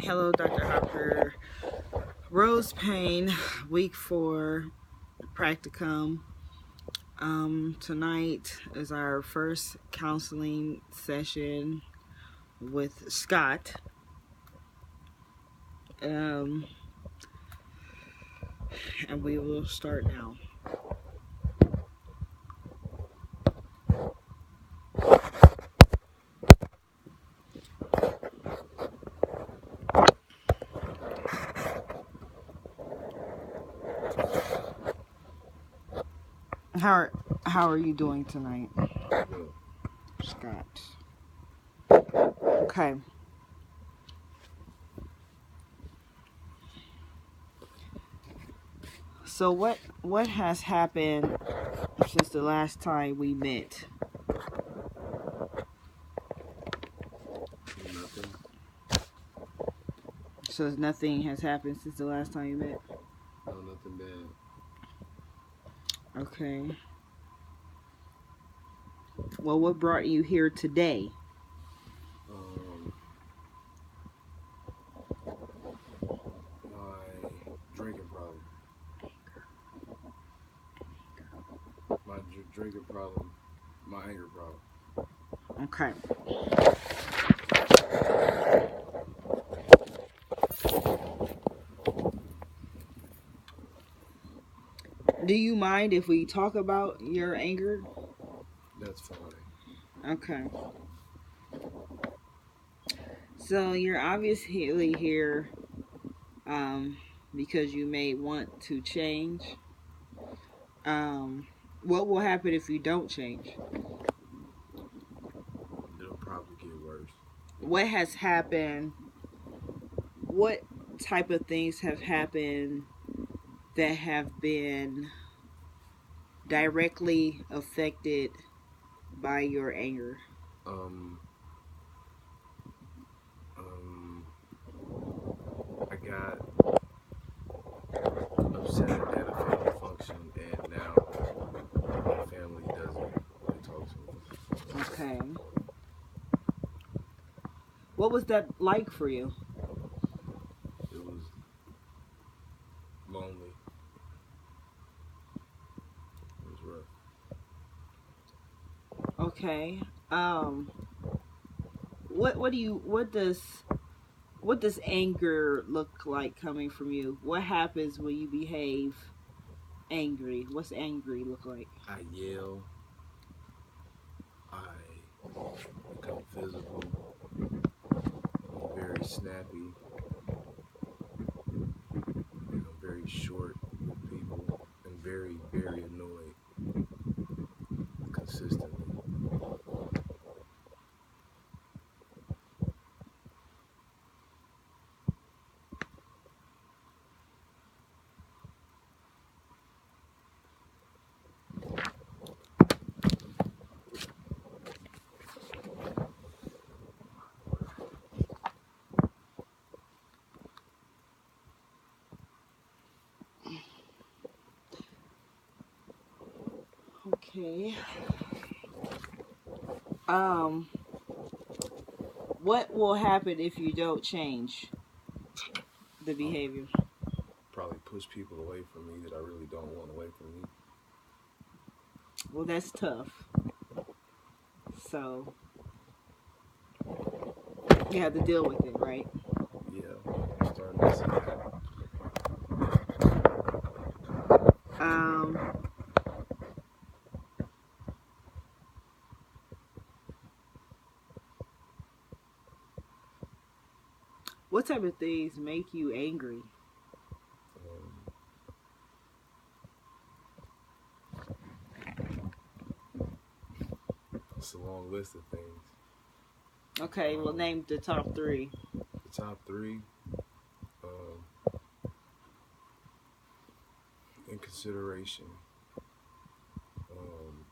Hello, Dr. Hopper. Rose Pain, week 4, Practicum. Tonight is our first counseling session with Scott. And we will start now. How are you doing tonight, Scott? Okay. So what has happened since the last time we met? Nothing. So nothing has happened since the last time you met? No, nothing bad. Okay. Well, what brought you here today? My drinking problem. My drinking problem. My anger problem. Okay. Do you mind if we talk about your anger? That's fine. Okay. So you're obviously here because you may want to change. What will happen if you don't change? It'll probably get worse. What has happened? What type of things have happened that have been directly affected by your anger? Um, I got upset at a family function, and now my family doesn't really talk to me. Okay. What was that like for you? It was lonely. It was rough. Okay. What does anger look like coming from you? What happens when you behave angry? What's angry look like? I yell. I become physical. I'm very snappy. And I'm very short with people and very, very annoyed consistently. Okay. Um, what will happen if you don't change the behavior? Probably push people away from me that I really don't want away from me. Well, that's tough. So you have to deal with it, right? Yeah, I'm starting to see that. Um, what type of things make you angry? Um, it's a long list of things. Okay, well, name the top 3. The top 3, um, inconsideration, um,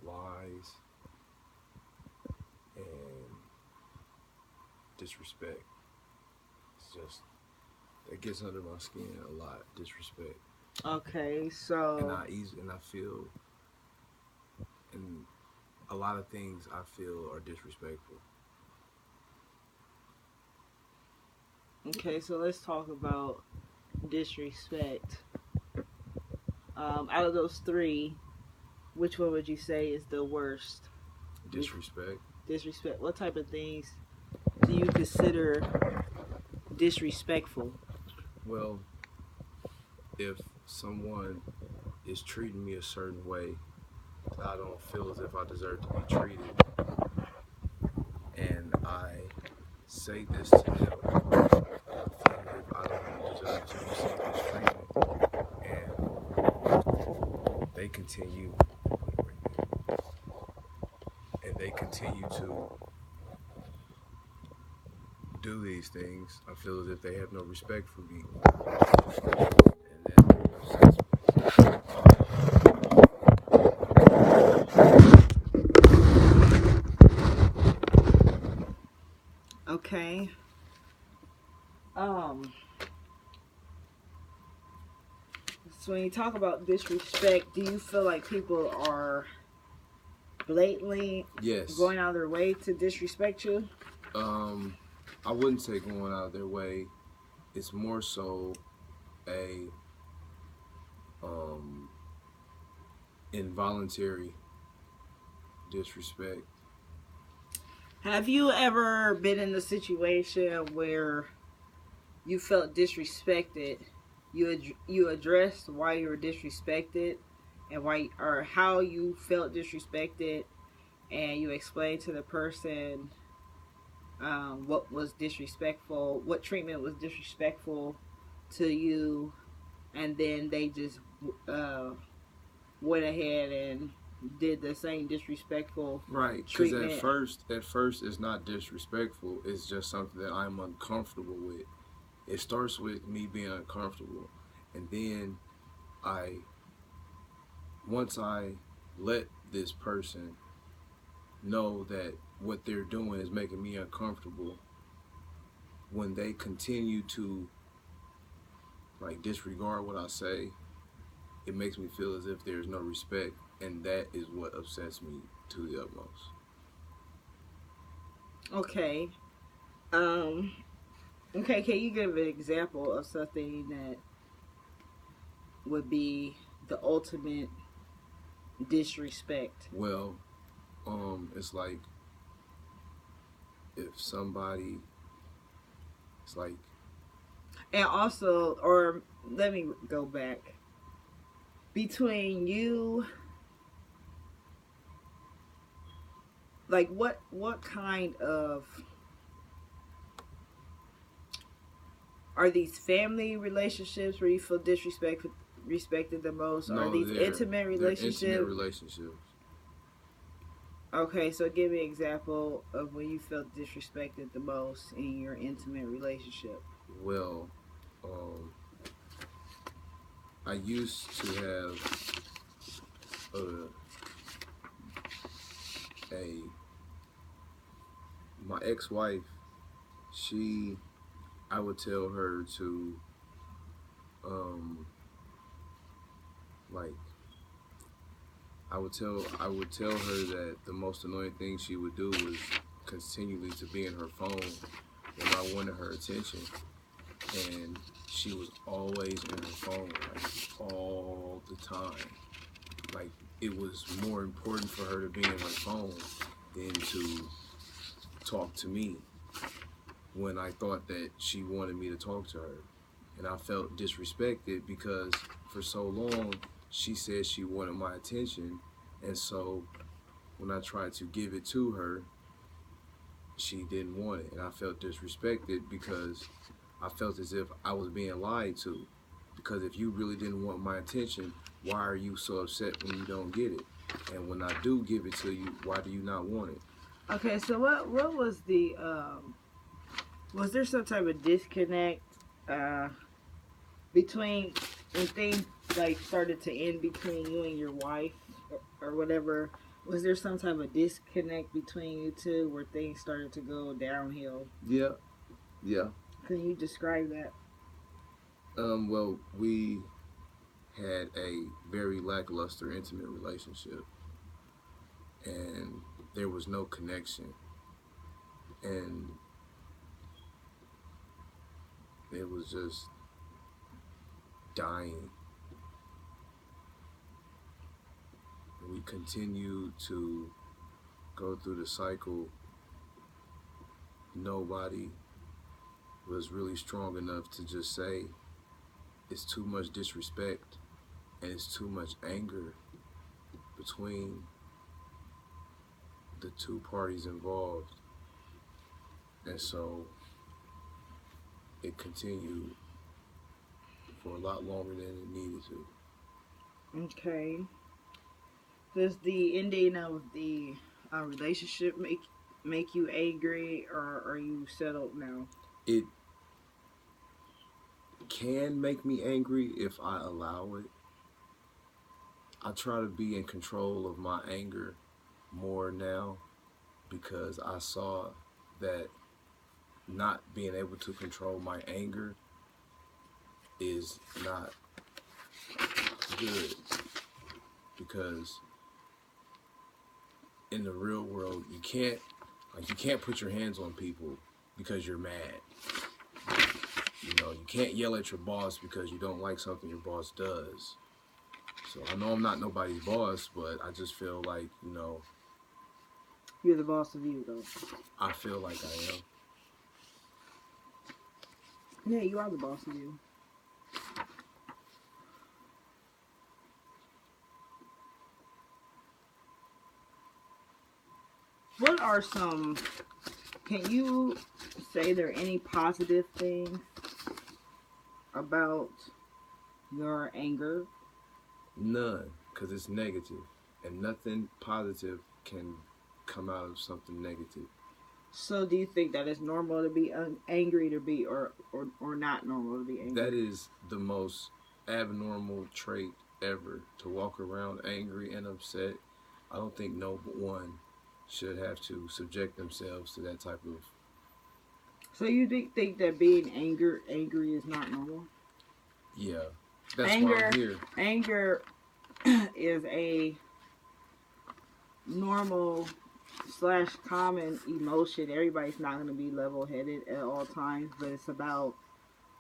lies, and disrespect. It's just, it gets under my skin a lot, disrespect. Okay, And so I feel, and a lot of things I feel are disrespectful. Okay, so let's talk about disrespect. Out of those three, which one would you say is the worst? Disrespect. Disrespect. What type of things do you consider disrespectful? Well, if someone is treating me a certain way, I don't feel as if I deserve to be treated, and I say this to them, I feel as if I don't deserve to receive this treatment, and they continue, and they continue to do these things. I feel as if they have no respect for me, and that upsets Okay. Um. So when you talk about disrespect, do you feel like people are blatantly me. Yes. going out of their way to disrespect you? Um, I wouldn't say going out of their way. It's more so a um involuntary disrespect. Have you ever been in a situation where you felt disrespected? You addressed why you were disrespected and why or how you felt disrespected, and you explained to the person what was disrespectful, what treatment was disrespectful to you, and then they just uh, went ahead and did the same disrespectful Right, because treatment. at first, it's not disrespectful. It's just something that I'm uncomfortable with. It starts with me being uncomfortable, and then I, once I let this person know that what they're doing is making me uncomfortable, when they continue to like disregard what I say, it makes me feel as if there's no respect, and that is what upsets me to the utmost. Okay. Um. Okay. Can you give an example of something that would be the ultimate disrespect? Well, it's like if somebody, it's like, And also, or let me go back. Between you, like what kind of are these family relationships where you feel respected the most? Are no, these intimate they're intimate relationships? relationships. Okay, so give me an example of when you felt disrespected the most in your intimate relationship. Well, um, I used to have a, a my ex-wife. She, I would tell her to, um, like, I would tell her that the most annoying thing she would do was continually to be in her phone when I wanted her attention, and she was always in her phone, like all the time. Like it was more important for her to be in her phone than to talk to me when I thought that she wanted me to talk to her. And I felt disrespected because for so long she said she wanted my attention. And so when I tried to give it to her, she didn't want it. And I felt disrespected because I felt as if I was being lied to. Because if you really didn't want my attention, why are you so upset when you don't get it? And when I do give it to you, why do you not want it? Okay, so what was there some type of disconnect uh between when things like started to end between you and your wife or whatever? Was there some type of disconnect between you two where things started to go downhill? Yeah, yeah. Can you describe that? Well, we had a very lackluster intimate relationship, and there was no connection. And It was just dying. And we continued to go through the cycle. Nobody was really strong enough to just say it's too much disrespect and it's too much anger between the two parties involved. And so it continued for a lot longer than it needed to. Okay. Does the ending of the relationship make you angry, or are you settled now? It can make me angry if I allow it. I try to be in control of my anger more now because I saw that not being able to control my anger is not good, because in the real world you can't put your hands on people because you're mad. You can't yell at your boss because you don't like something your boss does. So I know I'm not nobody's boss, but I just feel like, You're the boss of you, though. I feel like I am. Yeah, you are the boss of you. What are some... Can you say there are any positive things about your anger? None, because it's negative, and nothing positive can come out of something negative. So do you think that it's normal to be angry to be, or not normal to be angry? That is the most abnormal trait ever, to walk around angry and upset. I don't think no one should have to subject themselves to that type of... So you think that being angry is not normal? Yeah, that's why I'm here. Anger is a normal / common emotion. Everybody's not going to be level-headed at all times, but it's about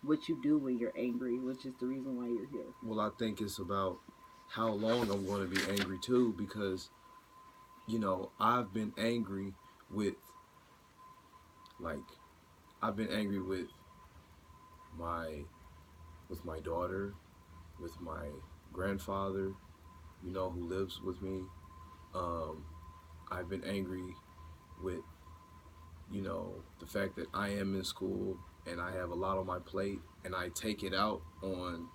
what you do when you're angry, which is the reason why you're here. Well, I think it's about how long I'm going to be angry too, because I've been angry with my daughter, with my grandfather, who lives with me. I've been angry with the fact that I am in school and I have a lot on my plate, and I take it out on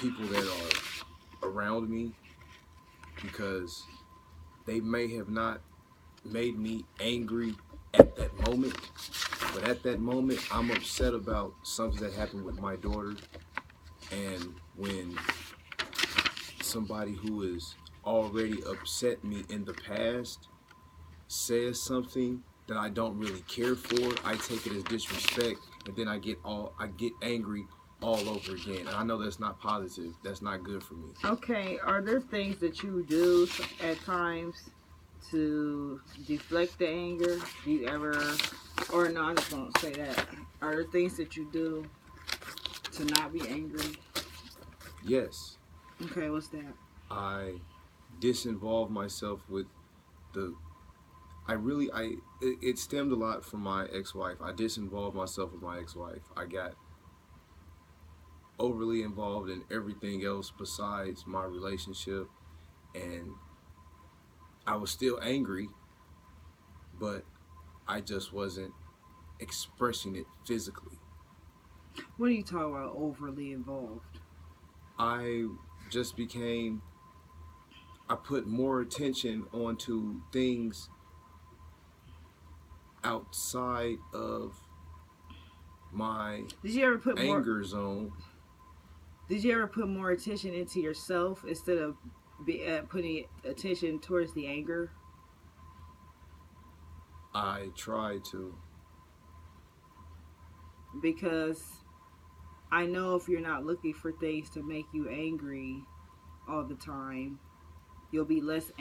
people that are around me because they may have not made me angry at that moment, but at that moment I'm upset about something that happened with my daughter. And when somebody who has already upset me in the past says something that I don't really care for, I take it as disrespect, and then I get angry all over again. And I know that's not positive. That's not good for me. Okay, are there things that you do at times to deflect the anger? Do you ever, or no, I just won't say that. Are there things that you do to not be angry? Yes. Okay, what's that? I disinvolve myself with it stemmed a lot from my ex-wife. I disinvolved myself with my ex-wife. I got overly involved in everything else besides my relationship, and I was still angry, but I just wasn't expressing it physically. What are you talking about, overly involved? I put more attention onto things outside of my anger zone. Did you ever put more attention into yourself instead of putting attention towards the anger? I tried to. Because I know if you're not looking for things to make you angry all the time, you'll be less angry.